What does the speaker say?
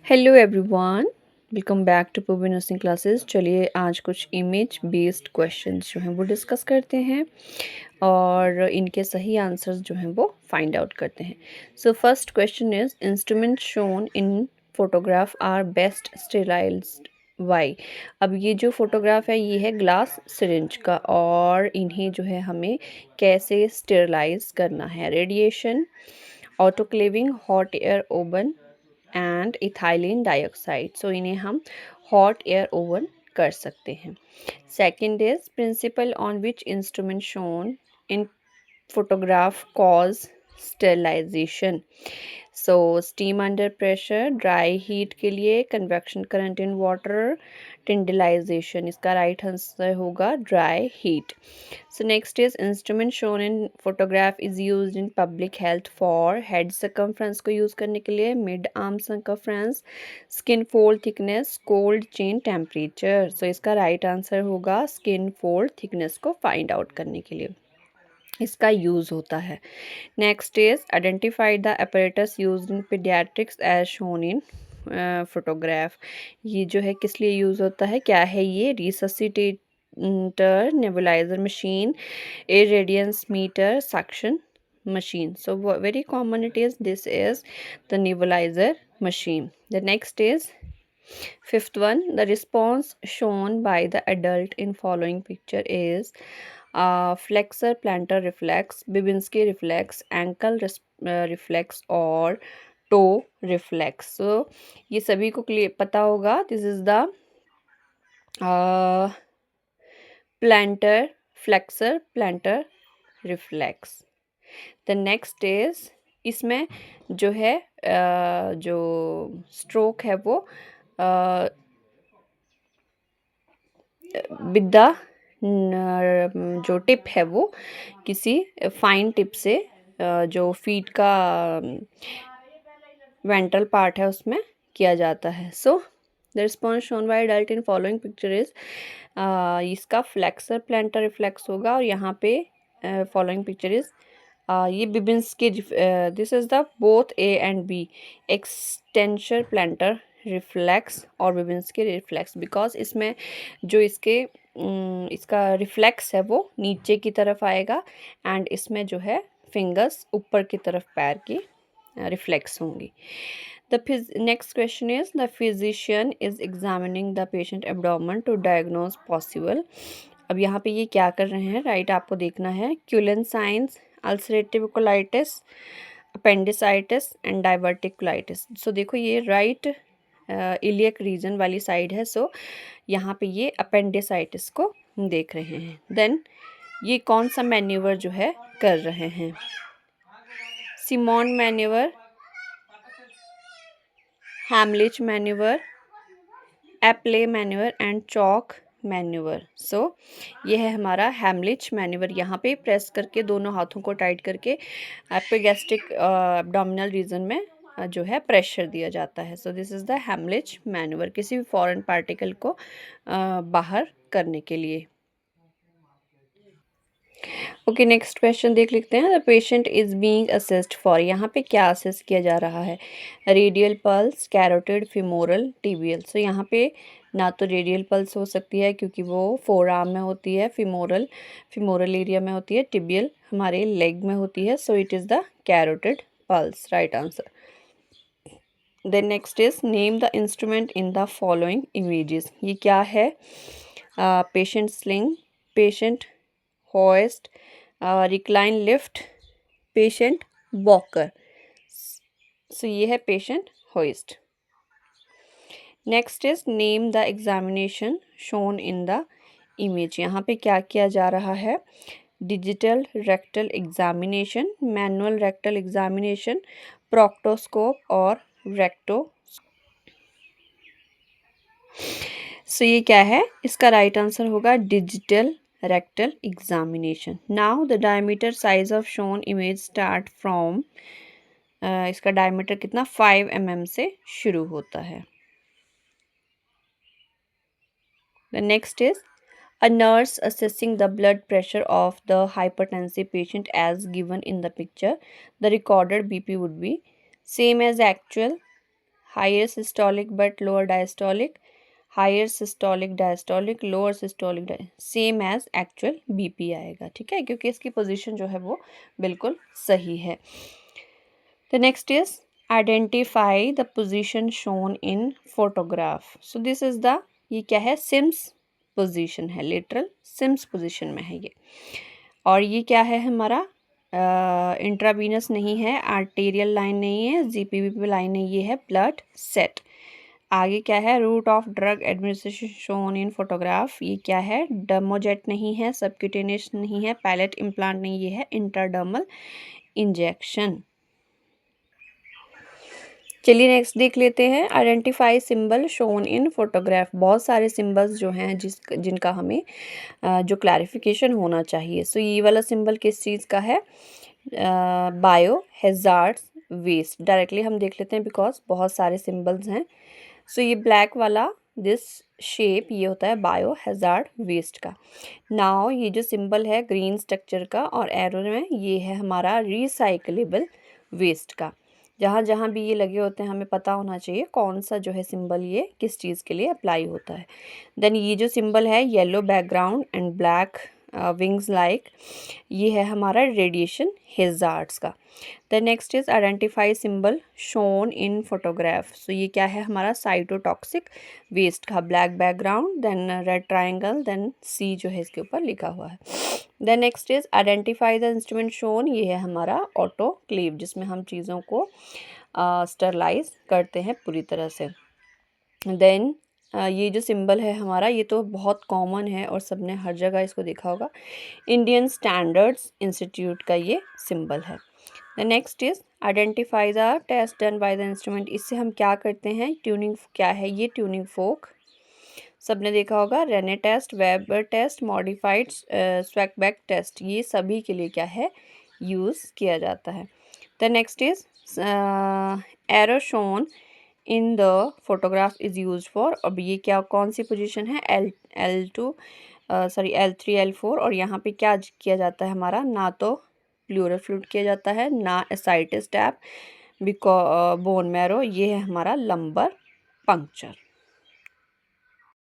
Hello everyone. Welcome back to Purvi nursing classes. चलिए आज कुछ इमेज बेस्ड क्वेश्चंस जो हैं वो डिस्कस करते हैं और इनके सही आंसर्स जो हैं वो फाइंड आउट करते हैं। So first question is instrument shown in photograph are best sterilized by. अब ये जो फोटोग्राफ है ये है ग्लास सिरिंज का और इन्हें जो है हमें कैसे स्टेरिलाइज करना है। Radiation, autoclaving, hot air oven and ethylene dioxide. So इन्हें हम हॉट एयर ओवन कर सकते हैं। Second is principle on which instrument shown in photograph cause sterilization. So steam under pressure, dry heat के लिए convection current in water, tyndalization इसका right answer होगा dry heat. So next is instrument shown in photograph is used in public health for head circumference को use करने के लिए, mid arm circumference, skin fold thickness, cold chain temperature. So इसका right answer होगा skin fold thickness को find out करने के लिए इसका यूज़ होता है। Next is identify the apparatus used in paediatrics as shown in photograph. ये जो है किस लिए यूज़ होता है, क्या है ये? Resuscitator, nebulizer machine, irradiance meter, suction machine. So very common it is. This is the nebulizer machine. The next is fifth one. The response shown by the adult in following picture is flexor plantar reflex, Babinski reflex, ankle reflex और toe reflex. So ये सभी को पता होगा. This is the plantar flexor plantar reflex. The next is इसमें जो है जो स्ट्रोक है वो विद जो टिप है वो किसी फाइन टिप से जो फीट का वेंट्रल पार्ट है उसमें किया जाता है. So the response shown by adult in following picture is इसका फ्लेक्सर प्लांटर रिफ्लेक्स होगा और यहाँ पे फॉलोइंग पिक्चर इज ये Babinski this is the both A and B extensor plantar reflex और बिबिन्स्की रिफ्लेक्स बिकॉज इसमें जो इसका रिफ्लेक्स है वो नीचे की तरफ आएगा एंड इसमें जो है फिंगर्स ऊपर की तरफ पैर की रिफ्लेक्स होंगी. The next question is the physician is examining the patient abdomen to diagnose possible. अब यहाँ पे ये क्या कर रहे हैं, राइट आपको देखना है. क्यूलन साइंस, ulcerative colitis, appendicitis and diverticulitis. So देखो ये राइट इलियक रीजन वाली साइड है. सो यहाँ पे ये अपेंडिसाइटिस को देख रहे हैं. देन ये कौन सा मैन्यूवर जो है कर रहे हैं? Simon manoeuvre, Heimlich manoeuvre, Epley manoeuvre and choke manoeuvre. So ये है हमारा हैमलिच मैन्यूवर. यहाँ पे प्रेस करके दोनों हाथों को टाइट करके एपिगैस्ट्रिक एब्डोमिनल रीजन में जो है प्रेशर दिया जाता है. So this is the Heimlich manoeuvre, किसी भी फॉरेन पार्टिकल को बाहर करने के लिए. ओके नेक्स्ट क्वेश्चन देख लेते हैं. The patient is being assessed for, यहाँ पे क्या असेस किया जा रहा है? Radial pulse, carotid, femoral, tibial. So यहाँ पे ना तो रेडियल पल्स हो सकती है क्योंकि वो फोर आर्म में होती है, फिमोरल एरिया में होती है, टिबियल हमारे लेग में होती है. So it is the carotid pulse, right answer. Then next is name the instrument in the following images. ये क्या है? Patient sling, patient hoist, recline lift, patient walker. So ये है patient hoist. Next is name the examination shown in the image. यहाँ पे क्या किया जा रहा है? Digital rectal examination, manual rectal examination, proctoscope और रेक्टो. सो ये क्या है? इसका राइट आंसर होगा digital rectal examination. Now the diameter size of shown image start from इसका डायमीटर कितना 5 mm से शुरू होता है. The next is a nurse assessing the blood pressure of the hypertensive patient as given in the picture. The recorded BP would be same as actual. Higher systolic but lower diastolic, higher systolic diastolic, lower systolic same as actual BP आएगा, ठीक है, क्योंकि इसकी position जो है वो बिल्कुल सही है। The next is identify the position shown in photograph. So this is the, ये क्या है, सिम्स पोजीशन है, लिटरल सिम्स पोजीशन में है ये। और ये क्या है हमारा, इंट्रावीनस नहीं है, आर्टेरियल लाइन नहीं है, जीपीवी लाइन नहीं, ये है ब्लड सेट। आगे क्या है, route of drug administration shown in photograph, ये क्या है, डर्मोजेट नहीं है, सबक्यूटेनियस नहीं है, पैलेट इम्प्लांट नहीं, ये है इंट्राडर्मल इंजेक्शन। चलिए नेक्स्ट देख लेते हैं, identify symbol shown in photograph. बहुत सारे सिंबल्स जो हैं जिनका हमें जो क्लैरिफिकेशन होना चाहिए। सो ये वाला सिंबल किस चीज़ का है, बायो हैजार्ड वेस्ट। डायरेक्टली हम देख लेते हैं बिकॉज बहुत सारे सिंबल्स हैं। सो ये ब्लैक वाला दिस शेप ये होता है बायो हैजार्ड वेस्ट का। नाउ ये जो सिंबल है ग्रीन स्ट्रक्चर का और एरो में, ये है हमारा रिसाइकलेबल वेस्ट का। जहाँ जहाँ भी ये लगे होते हैं हमें पता होना चाहिए कौन सा जो है सिंबल ये किस चीज़ के लिए अप्लाई होता है। देन ये जो सिंबल है yellow background and black wings like, ये है हमारा रेडिएशन हैजार्ड्स का। The next is identify symbol shown in photograph. So ये क्या है हमारा साइटोटॉक्सिक वेस्ट का, black background then red triangle then C जो है इसके ऊपर लिखा हुआ है। Then next is identify the instrument shown, ये है हमारा ऑटोक्लेव जिसमें हम चीज़ों को स्टरलाइज करते हैं पूरी तरह से। देन ये जो सिंबल है हमारा, ये तो बहुत कॉमन है और सबने हर जगह इसको देखा होगा, इंडियन स्टैंडर्ड्स इंस्टीट्यूट का ये सिंबल है। The next is identify the test done by the instrument. इससे हम क्या करते हैं, ट्यूनिंग क्या है, ये ट्यूनिंग फोक सबने देखा होगा, Rinne test, Weber test, modified Schwabach test, ये सभी के लिए क्या है यूज़ किया जाता है। The next is arrow shown in the photograph is use for. अब ये क्या कौन सी पोजीशन है, L2 सॉरी L3 L4, और यहाँ पे क्या किया जाता है हमारा, ना तो प्लूरल फ्लूइड किया जाता है ना एसाइटिस टैप बोन मैरो, ये है हमारा लंबर पंक्चर।